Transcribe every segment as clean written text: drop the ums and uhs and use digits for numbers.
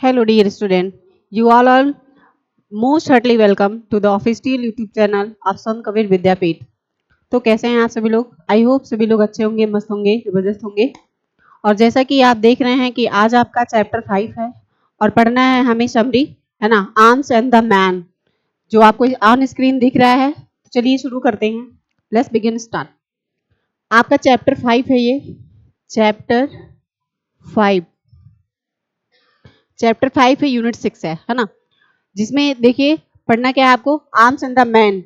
Hello, dear student. You all are most heartily welcome to the official YouTube channel of संत कबीर विद्यापीठ। तो कैसे हैं आप सभी लोग? आई होप सभी लोग अच्छे होंगे, मस्त होंगे, जबरदस्त होंगे। और जैसा कि आप देख रहे हैं कि आज आपका चैप्टर 5 है और पढ़ना है हमें समरी, है ना, आर्म्स एंड द मैन, जो आपको ऑन स्क्रीन दिख रहा है। तो चलिए शुरू करते हैं। Let's begin start. आपका चैप्टर 5 है ये, चैप्टर 5। चैप्टर 5 है, यूनिट 6 है ना, जिसमें देखिए पढ़ना क्या है आपको, आर्म्स एंड द मैन।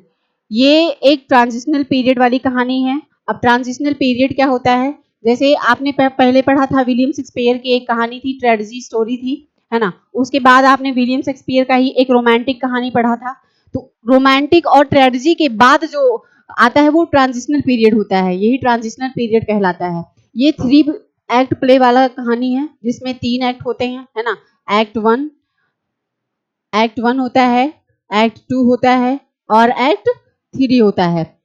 ये एक ट्रांजिशनल पीरियड वाली कहानी है। अब ट्रांजिशनल पीरियड क्या होता है, जैसे आपने पहले पढ़ा था विलियम शेक्सपियर की एक कहानी थी, ट्रेजेडी स्टोरी थी, है ना। उसके बाद आपने विलियम शेक्सपियर का ही एक रोमांटिक कहानी पढ़ा था। तो रोमांटिक और ट्रेजेडी के बाद जो आता है वो ट्रांजिशनल पीरियड होता है, यही ट्रांजिशनल पीरियड कहलाता है। ये 3 एक्ट प्ले वाला कहानी है, जिसमें 3 एक्ट होते हैं, है ना। एक्ट 1 होता है, एक्ट 2 होता है और एक्ट 3 होता है।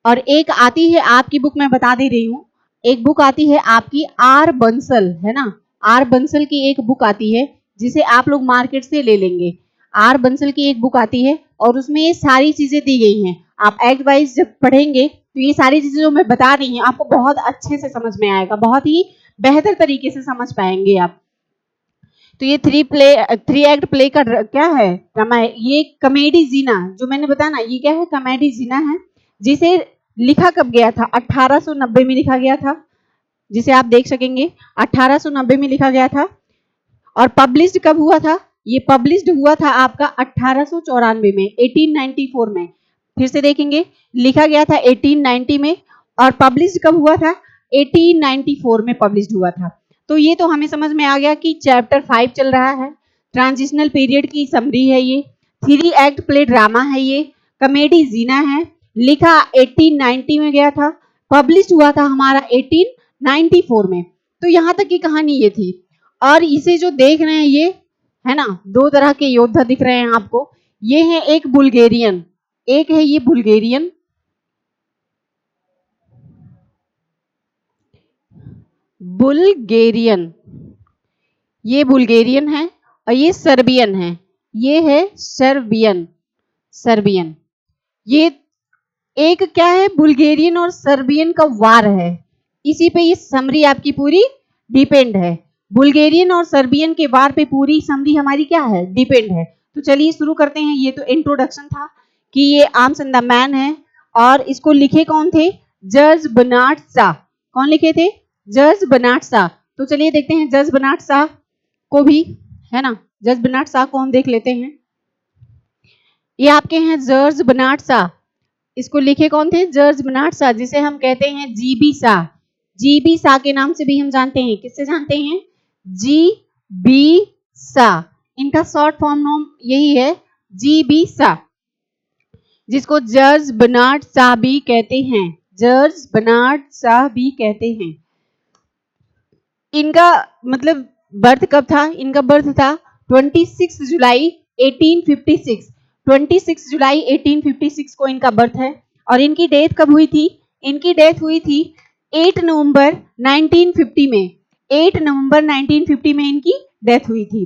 और एक आती है आपकी बुक में, बता दे रही हूँ, एक बुक आती है आपकी आर बंसल, है ना। आर बंसल की एक बुक आती है जिसे आप लोग मार्केट से ले लेंगे। आर बंसल की एक बुक आती है और उसमें ये सारी चीजें दी गई हैं। आप एक्ट वाइज जब पढ़ेंगे तो ये सारी चीजें जो मैं बता रही हूँ आपको बहुत अच्छे से समझ में आएगा, बहुत ही बेहतर तरीके से समझ पाएंगे आप। तो ये 3 एक्ट प्ले का क्या है, ड्रामा है। ये कॉमेडी जीना जो मैंने बताया ना, ये क्या है, कॉमेडी जीना है, जिसे लिखा कब गया था, 1890 में लिखा गया था, जिसे आप देख सकेंगे 1890 में लिखा गया था। और पब्लिश्ड कब हुआ था, ये पब्लिश्ड हुआ था आपका 1894 में, 1894 में। फिर से देखेंगे, लिखा गया था 1890 में और पब्लिश्ड कब हुआ था, 1894 में पब्लिश्ड हुआ था। तो ये तो हमें समझ में आ गया कि चैप्टर 5 चल रहा है, ट्रांजिशनल पीरियड की समरी है ये, 3 एक्ट प्ले ड्रामा है ये, कॉमेडी जीना है, लिखा 1890 में गया था, पब्लिश हुआ था हमारा 1894 में। तो यहाँ तक की कहानी ये थी। और इसे जो देख रहे हैं ये, है ना, 2 तरह के योद्धा दिख रहे हैं आपको। ये है एक बुल्गेरियन, एक है ये बुल्गेरियन, बुल्गेरियन, ये बुल्गेरियन है और ये सर्बियन है, ये है सर्बियन, सर्बियन। ये एक क्या है, बुल्गेरियन और सर्बियन का वार है, इसी पे ये समरी आपकी पूरी डिपेंड है। बुल्गेरियन और सर्बियन के वार पे पूरी समरी हमारी क्या है, डिपेंड है। तो चलिए शुरू करते हैं। ये तो इंट्रोडक्शन था कि ये आर्म्स एंड द मैन है और इसको लिखे कौन थे, जज बर्नार्ड शॉ। कौन लिखे थे, जज बर्नार्ड शॉ। तो चलिए देखते हैं जज बर्नार्ड शॉ को भी, है ना, जज बर्नार्ड शॉ को हम देख लेते हैं। ये आपके हैं जज बर्नार्ड शॉ, इसको लिखे कौन थे, जज बर्नार्ड शॉ, जिसे हम कहते हैं जीबी शाह। जीबी शाह के नाम से भी हम जानते हैं, किससे जानते हैं, जी बी शाह। इनका शॉर्ट फॉर्म नाम यही है, जीबी शाह, जिसको जज बर्नार्ड शाह भी कहते हैं, जज बर्नार्ड शाह भी कहते हैं। इनका मतलब बर्थ कब था, इनका बर्थ था 26 जुलाई 1856, 26 जुलाई 1856 को इनका बर्थ है। और इनकी डेथ कब हुई थी, इनकी डेथ हुई थी 8 नवंबर 1950 में, 8 नवंबर 1950 में इनकी डेथ हुई थी।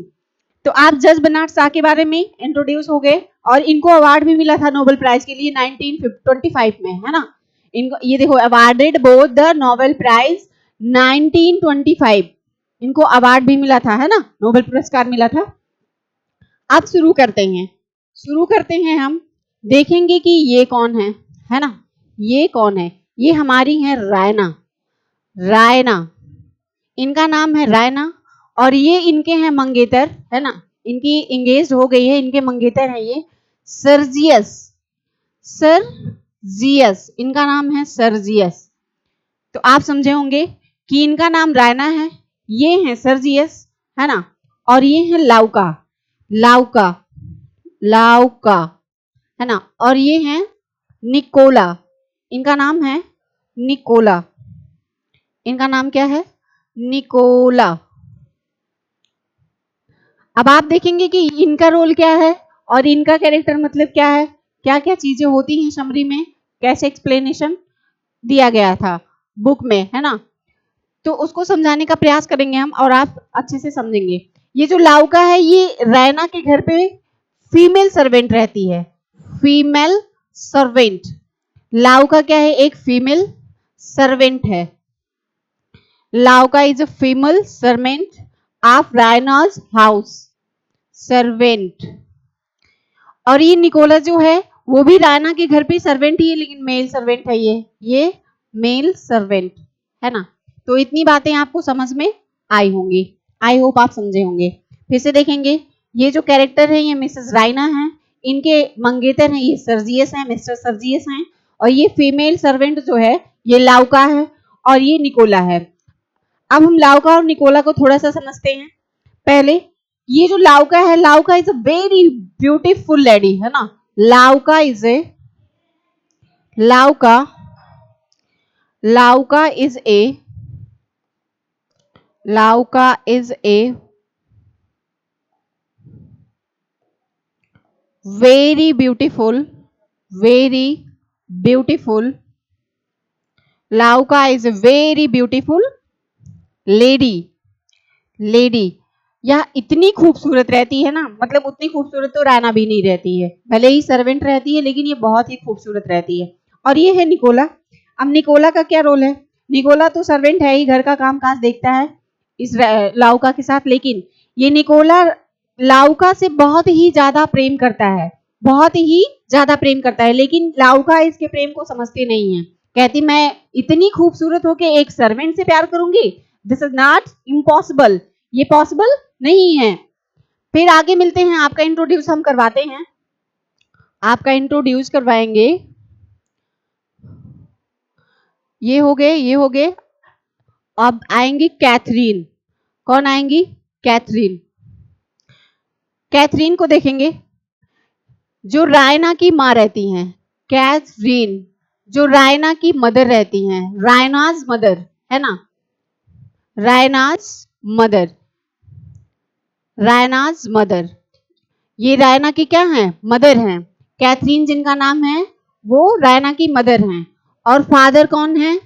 तो आप जज बर्नार्ड शॉ के बारे में इंट्रोड्यूस हो गए और इनको अवार्ड भी मिला था नोबेल प्राइज के लिए 1925 में, है ना। इनको ये देखो, awarded both the Nobel prize 1925, इनको अवार्ड भी मिला था, है ना, नोबेल पुरस्कार मिला था। अब शुरू करते हैं, शुरू करते हैं हम, देखेंगे कि ये कौन है ना, ये कौन है, ये हमारी है रायना, रायना, इनका नाम है रायना। और ये इनके हैं मंगेतर, है ना, इनकी इंगेज हो गई है, इनके मंगेतर हैं ये सर्जियस, सर्जियस, इनका नाम है सर्जियस। तो आप समझे होंगे कि इनका नाम रायना है, ये है सर्जियस, है ना, और ये है लाउका, लाउका, लाउका, है ना, और ये है निकोला, इनका नाम है निकोला, इनका नाम क्या है, निकोला। अब आप देखेंगे कि इनका रोल क्या है और इनका कैरेक्टर मतलब क्या है, क्या क्या चीजें होती हैं समरी में, कैसे एक्सप्लेनेशन दिया गया था बुक में, है ना। तो उसको समझाने का प्रयास करेंगे हम और आप अच्छे से समझेंगे। ये जो लाउका है ये रैना के घर पे फीमेल सर्वेंट रहती है, फीमेल सर्वेंट। लाउका क्या है? एक फीमेल सर्वेंट है। Louka is a female servant of Raina's house, servant. और ये निकोला जो है वो भी रायना के घर पे सर्वेंट ही है, लेकिन मेल सर्वेंट है ये मेल सर्वेंट है ना। तो इतनी बातें आपको समझ में आई होंगी, आई होप आप समझे होंगे। फिर से देखेंगे, ये जो कैरेक्टर है ये मिसेस रायना है, इनके मंगेतर हैं ये सर्जियस हैं, मिस्टर सर्जियस हैं, और ये फीमेल सर्वेंट जो है ये लाउका है और ये निकोला है। अब हम लाउका और निकोला को थोड़ा सा समझते हैं। पहले ये जो लाउका है, Louka is a very beautiful lady है ना। Louka is a Louka Louka is a Louka is a very beautiful Louka is a very beautiful lady। यह इतनी खूबसूरत रहती है ना, मतलब उतनी खूबसूरत तो राना भी नहीं रहती है, भले ही सर्वेंट रहती है लेकिन ये बहुत ही खूबसूरत रहती है। और ये है निकोला। अब निकोला का क्या रोल है? निकोला तो सर्वेंट है ही, घर का काम काज देखता है इस लाउका के साथ, लेकिन ये निकोला लाउका से बहुत ही ज्यादा प्रेम करता है, बहुत ही ज्यादा प्रेम करता है, लेकिन लाउका इसके प्रेम को समझती नहीं है। कहती मैं इतनी खूबसूरत होके एक सर्वेंट से प्यार करूंगी, दिस इज नॉट इम्पॉसिबल, ये पॉसिबल नहीं है। फिर आगे मिलते हैं, आपका इंट्रोड्यूस हम करवाते हैं, आपका इंट्रोड्यूस करवाएंगे। ये हो गए। अब आएंगी कैथरीन। कौन आएंगी? कैथरीन। कैथरीन को देखेंगे, जो रायना की माँ रहती हैं, कैथरीन जो रायना की मदर रहती हैं, रायनाज मदर है ना, रायनाज मदर, ये रायना की क्या है? मदर हैं। कैथरीन जिनका नाम है वो रायना की मदर हैं। और फादर कौन है?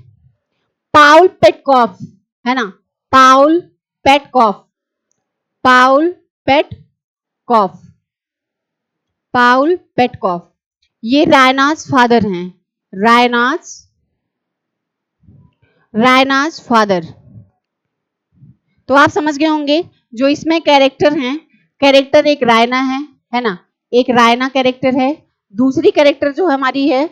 पाउल पेटकॉफ है ना, पाउल पेटकॉफ ये रायनाज फादर हैं, रायनाज फादर। तो आप समझ गए होंगे जो इसमें कैरेक्टर हैं, कैरेक्टर एक रायना है ना, एक रायना कैरेक्टर है, दूसरी कैरेक्टर जो हमारी है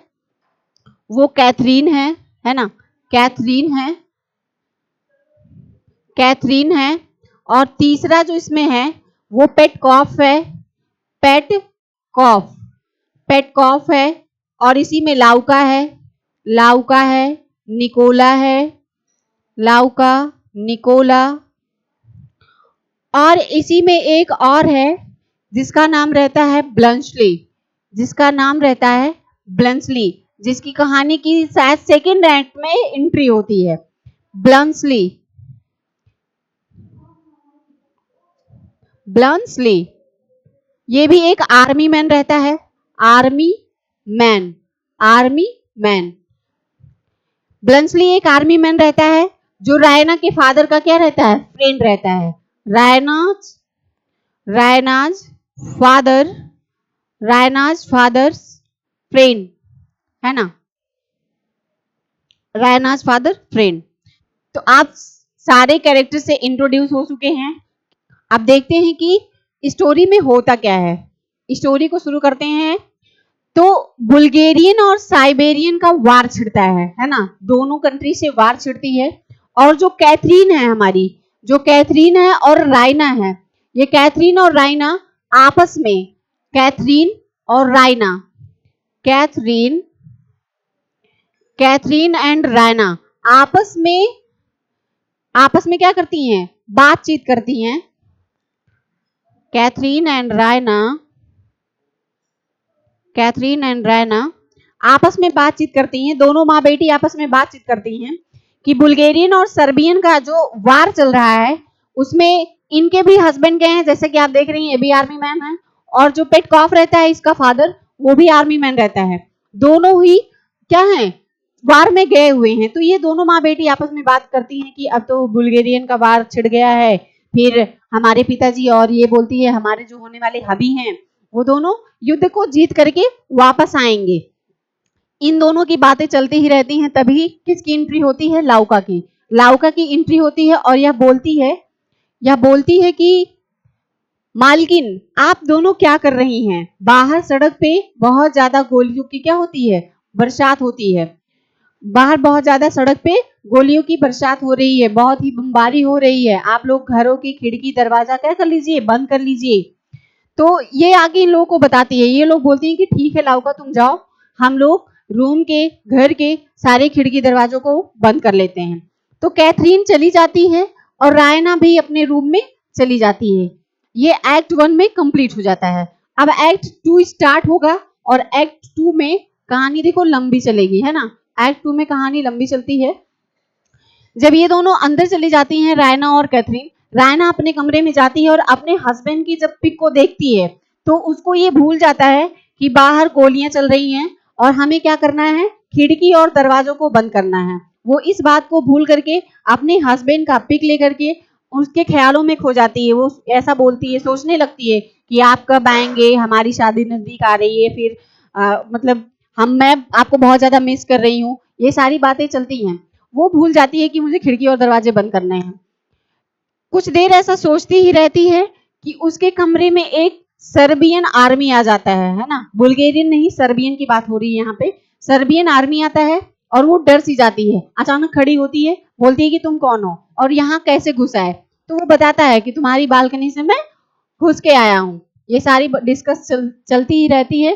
वो कैथरीन है ना, कैथरीन है। और तीसरा जो इसमें है वो पेटकॉफ है। और इसी में लाउका है, निकोला, और इसी में एक और है जिसका नाम रहता है ब्लंसली, जिसकी कहानी की शायद सेकंड एक्ट में एंट्री होती है। ब्लंसली ये भी एक आर्मी मैन रहता है, आर्मी मैन। ब्लंसली एक आर्मी मैन रहता है जो रायना के फादर का क्या रहता है? फ्रेंड रहता है। रायनाज फादर्स फ्रेंड है ना, रायनाज फादर फ्रेंड। तो आप सारे कैरेक्टर से इंट्रोड्यूस हो चुके हैं। अब देखते हैं कि स्टोरी में होता क्या है। स्टोरी को शुरू करते हैं। तो बुल्गेरियन और साइबेरियन का वार छिड़ता है ना, दोनों कंट्री से वार छिड़ती है। और जो कैथरीन है हमारी, जो कैथरीन है और रायना है, ये कैथरीन और रायना आपस में, कैथरीन एंड रायना आपस में क्या करती हैं? बातचीत करती हैं। कैथरीन एंड रायना आपस में बातचीत करती हैं, दोनों माँ बेटी आपस में बातचीत करती हैं कि बुल्गेरियन और सर्बियन का जो वार चल रहा है उसमें इनके भी हस्बैंड गए हैं, जैसे कि आप देख रही हैं ये भी आर्मी मैन है, और जो पेटकॉफ रहता है इसका फादर वो भी आर्मी मैन रहता है, दोनों ही क्या है? वार में गए हुए हैं। तो ये दोनों माँ बेटी आपस में बात करती हैं कि अब तो बुल्गेरियन का वार छिड़ गया है, फिर हमारे पिताजी और ये बोलती है हमारे जो होने वाले हबी हैं वो दोनों युद्ध को जीत करके वापस आएंगे। इन दोनों की बातें चलती ही रहती हैं। तभी किसकी एंट्री होती है? लाउका की। लाउका की एंट्री होती है और यह बोलती है कि मालकिन आप दोनों क्या कर रही हैं? बाहर सड़क पे बहुत ज्यादा गोलियों की क्या होती है? बरसात होती है। बाहर बहुत ज्यादा सड़क पे गोलियों की बरसात हो रही है, बहुत ही बमबारी हो रही है। आप लोग घरों की खिड़की दरवाजा क्या कर लीजिए? बंद कर लीजिए। तो ये आगे इन लोगों को बताती है। ये लोग बोलती हैं कि ठीक है लाउका तुम जाओ, हम लोग रूम के घर के सारे खिड़की दरवाजों को बंद कर लेते हैं। तो कैथरीन चली जाती है और रायना भी अपने रूम में चली जाती है। ये एक्ट 1 में कंप्लीट हो जाता है। अब एक्ट 2 स्टार्ट होगा और एक्ट 2 में कहानी देखो लंबी चलेगी, है ना। एक्ट 2 में कहानी लंबी चलती है। जब ये दोनों अंदर चली जाती हैं, रायना और कैथरीन, रायना अपने कमरे में जाती है और अपने हस्बैंड की जब पिक को देखती है तो उसको ये भूल जाता है कि बाहर गोलियां चल रही हैं और हमें क्या करना है? खिड़की और दरवाजों को बंद करना है। वो इस बात को भूल करके अपने हस्बैंड का पिक लेकर के उसके ख्यालों में खो जाती है। वो ऐसा बोलती है, सोचने लगती है कि आप कब आएंगे, हमारी शादी नजदीक आ रही है, फिर मतलब मैं आपको बहुत ज्यादा मिस कर रही हूँ। ये सारी बातें चलती हैं। वो भूल जाती है कि मुझे खिड़की और दरवाजे बंद करने हैं। कुछ देर ऐसा सोचती ही रहती है कि उसके कमरे में एक सर्बियन आर्मी आ जाता है ना। बुल्गेरियन नहीं, सर्बियन की बात हो रही है यहाँ पे। सर्बियन आर्मी आता है और वो डर सी जाती है, अचानक खड़ी होती है, बोलती है कि तुम कौन हो और यहाँ कैसे घुसा है? तो वो बताता है कि तुम्हारी बालकनी से मैं घुस के आया हूँ। ये सारी डिस्कस चलती ही रहती है।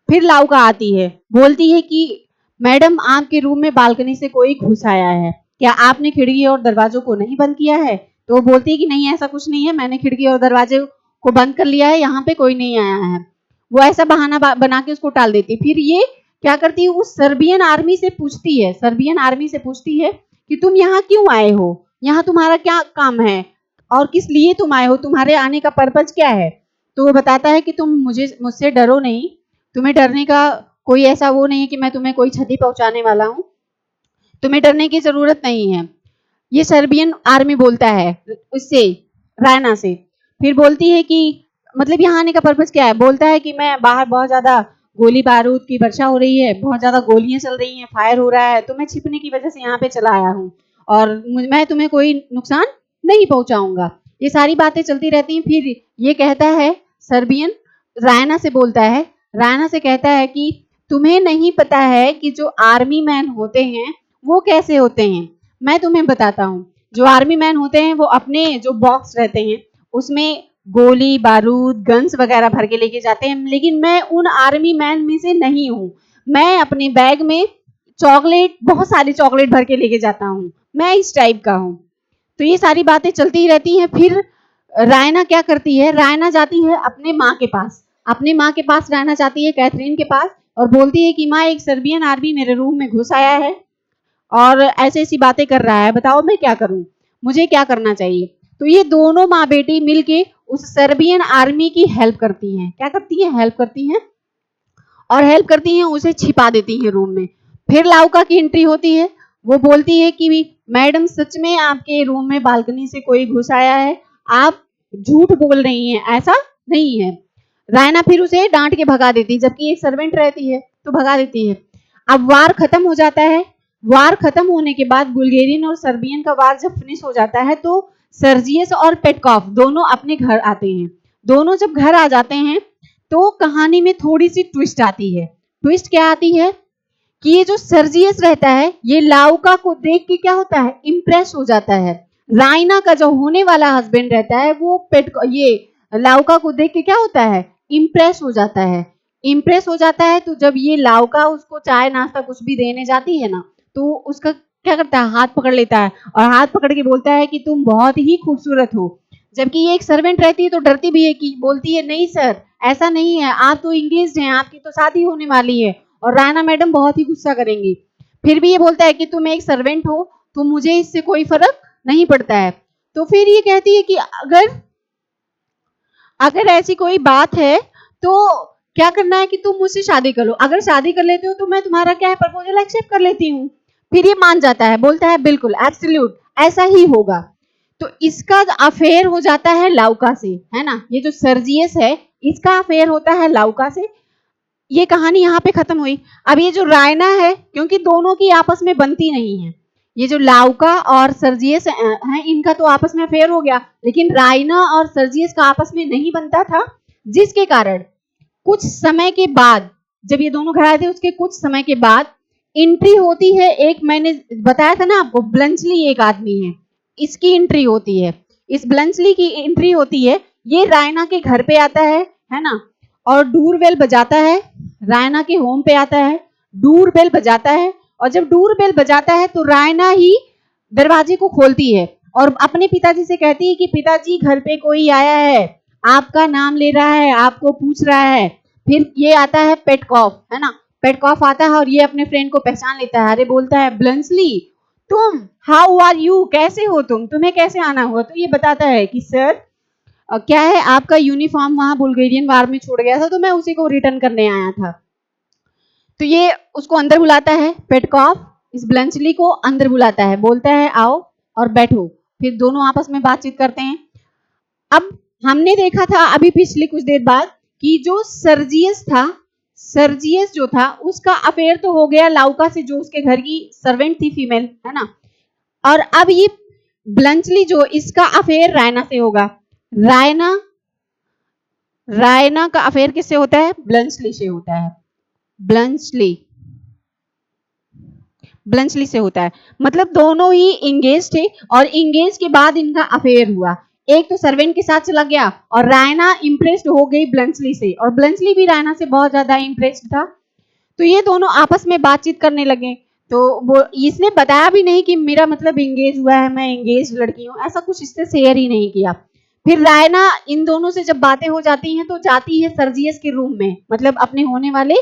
फिर लाउका आती है, बोलती है कि मैडम आपके रूम में बालकनी से कोई घुस आया है, क्या आपने खिड़की और दरवाजों को नहीं बंद किया है? तो वो बोलती है कि नहीं ऐसा कुछ नहीं है, मैंने खिड़की और दरवाजे को बंद कर लिया है, यहाँ पे कोई नहीं आया है। वो ऐसा बहाना बना के उसको टाल देती। फिर ये क्या करती है? उस सर्बियन आर्मी से पूछती है कि तुम यहाँ क्यों आए हो, यहाँ तुम्हारा क्या काम है और किस लिए तुम आए हो, तुम्हारे आने का पर्पज क्या है? तो वो बताता है कि तुम मुझसे डरो नहीं, तुम्हें डरने का कोई ऐसा वो नहीं है कि मैं तुम्हें कोई क्षति पहुंचाने वाला हूँ, तुम्हें डरने की जरूरत नहीं है। ये सर्बियन आर्मी बोलता है उससे, रायना से। फिर बोलती है कि मतलब यहाँ आने का पर्पस क्या है? बोलता है कि मैं बाहर बहुत ज्यादा गोली बारूद की वर्षा हो रही है, बहुत ज्यादा गोलियां चल रही हैं, फायर हो रहा है, तो मैं छिपने की वजह से यहाँ पे चला आया हूँ और मैं तुम्हें कोई नुकसान नहीं पहुंचाऊंगा। ये सारी बातें चलती रहती हैं। फिर ये कहता है सर्बियन, रायना से बोलता है, रायना से कहता है कि तुम्हें नहीं पता है कि जो आर्मी मैन होते हैं वो कैसे होते हैं। मैं तुम्हें बताता हूँ। जो आर्मी मैन होते हैं वो अपने जो बॉक्स रहते हैं उसमें गोली बारूद गन्स वगैरह भर के लेके जाते हैं, लेकिन मैं उन आर्मी मैन में से नहीं हूँ। मैं अपने बैग में चॉकलेट, बहुत सारी चॉकलेट भर के लेके जाता हूँ, मैं इस टाइप का हूँ। तो ये सारी बातें चलती ही रहती हैं। फिर रायना क्या करती है? रायना जाती है अपने माँ के पास रायना जाती है कैथरीन के पास और बोलती है कि माँ एक सर्बियन आर्मी मेरे रूम में घुस आया है और ऐसी ऐसी बातें कर रहा है, बताओ मैं क्या करूं, मुझे क्या करना चाहिए? तो ये दोनों माँ बेटी मिलके उस सर्बियन आर्मी की हेल्प करती हैं। क्या करती हैं? हेल्प करती हैं और हेल्प करती हैं, उसे छिपा देती हैं रूम में। फिर लाउका की एंट्री होती है। वो बोलती है कि मैडम सच में आपके रूम में बालकनी से कोई घुस आया है, आप झूठ बोल रही हैं, ऐसा नहीं है। रायना फिर उसे डांट के भगा देती है, जबकि एक सर्वेंट रहती है तो भगा देती है। अब वार खत्म हो जाता है। वार खत्म होने के बाद बुल्गेरियन और सर्बियन का वार जब फिनिश हो जाता है तो सर्जियस और पेटकॉफ दोनों अपने घर आते हैं। दोनों जब घर आ जाते हैं तो कहानी में थोड़ी सी ट्विस्ट आती है। ट्विस्ट क्या आती है कि ये जो सर्जियस रहता है ये लाउका को देख के क्या होता है? इम्प्रेस हो जाता है। रायना का जो होने वाला हस्बैंड रहता है वो ये लाउका को देख के क्या होता है? इम्प्रेस हो जाता है। इम्प्रेस हो जाता है तो जब ये लाउका उसको चाय नाश्ता कुछ भी देने जाती है ना तो उसका क्या करता है? हाथ पकड़ लेता है और हाथ पकड़ के बोलता है कि तुम बहुत ही खूबसूरत हो। जबकि ये एक सर्वेंट रहती है तो डरती भी है, कि बोलती है नहीं सर ऐसा नहीं है, आप तो इंगेज्ड हैं, आपकी तो शादी होने वाली है और रायना मैडम बहुत ही गुस्सा करेंगी। फिर भी ये बोलता है कि तुम एक सर्वेंट हो तो मुझे इससे कोई फर्क नहीं पड़ता है। तो फिर ये कहती है कि अगर ऐसी कोई बात है तो क्या करना है कि तुम मुझसे शादी कर लो, अगर शादी कर लेते हो तो मैं तुम्हारा क्या है प्रपोजल एक्सेप्ट कर लेती हूँ। फिर ये मान जाता है, बोलता है बिल्कुल एब्सोल्यूट ऐसा ही होगा। तो इसका अफेयर हो जाता है लाउका से, है ना। ये जो सर्जियस है इसका अफेयर होता है लाउका से। ये कहानी यहाँ पे खत्म हुई। अब ये जो रायना है, क्योंकि दोनों की आपस में बनती नहीं है, ये जो लाउका और सर्जियस है इनका तो आपस में अफेयर हो गया, लेकिन रायना और सर्जियस का आपस में नहीं बनता था, जिसके कारण कुछ समय के बाद, जब ये दोनों घर आए थे उसके कुछ समय के बाद एंट्री होती है। एक मैंने बताया था ना आपको, ब्लंचली एक आदमी है, इसकी एंट्री होती है, इस ब्लंचली की एंट्री होती है। ये रायना के घर पे आता है ना, और डूरबेल बजाता है, रायना के होम पे आता है, डूरबेल बजाता है, और जब डूरबेल बजाता है तो रायना ही दरवाजे को खोलती है और अपने पिताजी से कहती है कि पिताजी घर पे कोई आया है, आपका नाम ले रहा है, आपको पूछ रहा है। फिर ये आता है पेटकॉफ, है ना, पेटकॉफ आता है और ये अपने फ्रेंड को पहचान लेता है। अरे बोलता है ब्लंचली तुम, हाउ आर यू, कैसे हो तुम, तुम्हें कैसे आना हुआ। तो ये बताता है कि सर क्या है, आपका यूनिफॉर्म वहां बुल्गेरियन वार में छूट गया था तो मैं उसी को रिटर्न करने आया था। तो ये उसको अंदर बुलाता है, पेटकॉफ इस ब्लंचली को अंदर बुलाता है, बोलता है आओ और बैठो। फिर दोनों आपस में बातचीत करते हैं। अब हमने देखा था अभी पिछले कुछ देर बाद कि जो सर्जियस था, सर्जियस जो था उसका अफेयर तो हो गया लाउका से, जो उसके घर की सर्वेंट थी फीमेल, है ना। और अब ये ब्लंचली जो, इसका अफेयर रायना से होगा। रायना का अफेयर किससे होता है, ब्लंचली से होता है, ब्लंचली से होता है। मतलब दोनों ही इंगेज थे और इंगेज के बाद इनका अफेयर हुआ। एक तो सर्वेंट के साथ चला गया और रायना इंप्रेस्ड हो गई ब्लंचली से, और ब्लंचली भी रायना से बहुत ज्यादा इंप्रेस्ड था। तो ये दोनों आपस में बातचीत करने लगे। तो वो इसने बताया भी नहीं कि मेरा मतलब इंगेज हुआ है, मैं इंगेज लड़की हूँ, ऐसा कुछ इससे शेयर ही नहीं किया। फिर रायना इन दोनों से जब बातें हो जाती हैं तो जाती है सर्जियस के रूम में, मतलब अपने होने वाले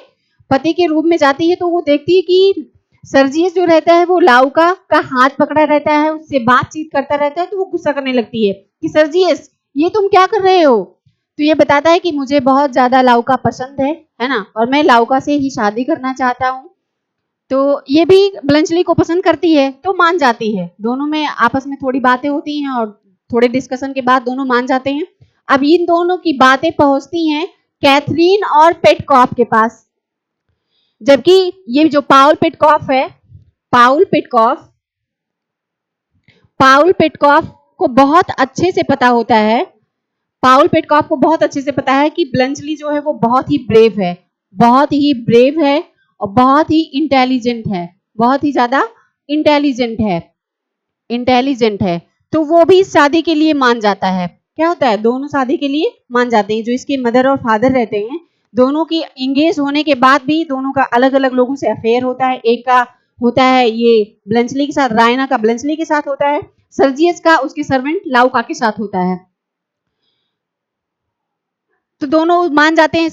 पति के रूम में जाती है। तो वो देखती है कि सर्जियस जो रहता है वो लाउका का हाथ पकड़ा रहता है, उससे बातचीत करता रहता है। तो वो गुस्सा करने लगती है कि सर्जियस ये तुम क्या कर रहे हो। तो ये बताता है कि मुझे बहुत ज्यादा लाउका पसंद है ना, और मैं लाउका से ही शादी करना चाहता हूँ। तो ये भी ब्लंचली को पसंद करती है तो मान जाती है। दोनों में आपस में थोड़ी बातें होती हैं और थोड़े डिस्कशन के बाद दोनों मान जाते हैं। अब इन दोनों की बातें पहुंचती हैं कैथरीन और पेटकॉफ के पास, जबकि ये जो पाउल पेटकॉफ है, पाउल पेटकॉफ को बहुत अच्छे से पता होता है, पाउल पेटकॉफ को बहुत अच्छे से पता है कि ब्लंचली जो है वो बहुत ही ब्रेव है, बहुत ही ब्रेव है और बहुत ही इंटेलिजेंट है, बहुत ही ज्यादा इंटेलिजेंट है। तो वो भी शादी के लिए मान जाता है। क्या होता है, दोनों शादी के लिए मान जाते हैं। जो इसके मदर और फादर रहते हैं, दोनों की इंगेज होने के बाद भी दोनों का अलग अलग लोगों से अफेयर होता है। एक का होता है ये ब्लंचली के साथ, रायना का ब्लंचली के साथ होता है, सर्जियस का उसके सर्वेंट लाउका के साथ होता है। तो दोनों मान जाते हैं,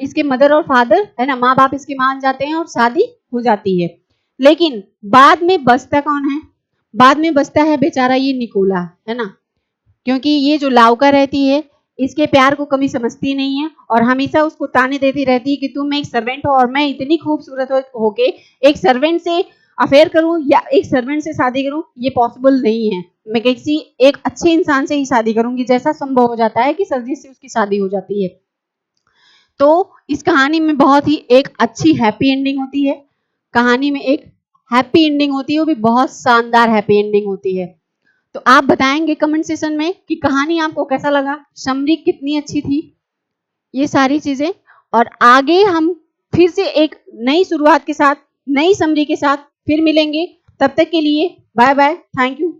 इसके मदर और फादर, है ना, माँ बाप इसके मान जाते हैं और शादी हो जाती है। लेकिन बाद में बचता कौन है, बाद में बचता है बेचारा ये निकोला, है ना, क्योंकि ये जो लाउका रहती है इसके प्यार को कभी समझती नहीं है और हमेशा उसको ताने देती रहती है कि तुम एक सर्वेंट हो और मैं इतनी खूबसूरत होके एक सर्वेंट से अफेयर करूं या एक सर्वेंट से शादी करूं, ये पॉसिबल नहीं है। मैं किसी एक अच्छे इंसान से ही शादी करूंगी, जैसा संभव हो जाता है कि सर्जियस से उसकी शादी हो जाती है। तो इस कहानी में बहुत ही एक अच्छी हैप्पी एंडिंग होती है, कहानी में एक हैप्पी एंडिंग होती है, वो भी बहुत शानदार हैप्पी एंडिंग होती है। तो आप बताएंगे कमेंट सेशन में कि कहानी आपको कैसा लगा, समरी कितनी अच्छी थी, ये सारी चीजें। और आगे हम फिर से एक नई शुरुआत के साथ, नई समरी के साथ फिर मिलेंगे। तब तक के लिए बाय बाय, थैंक यू।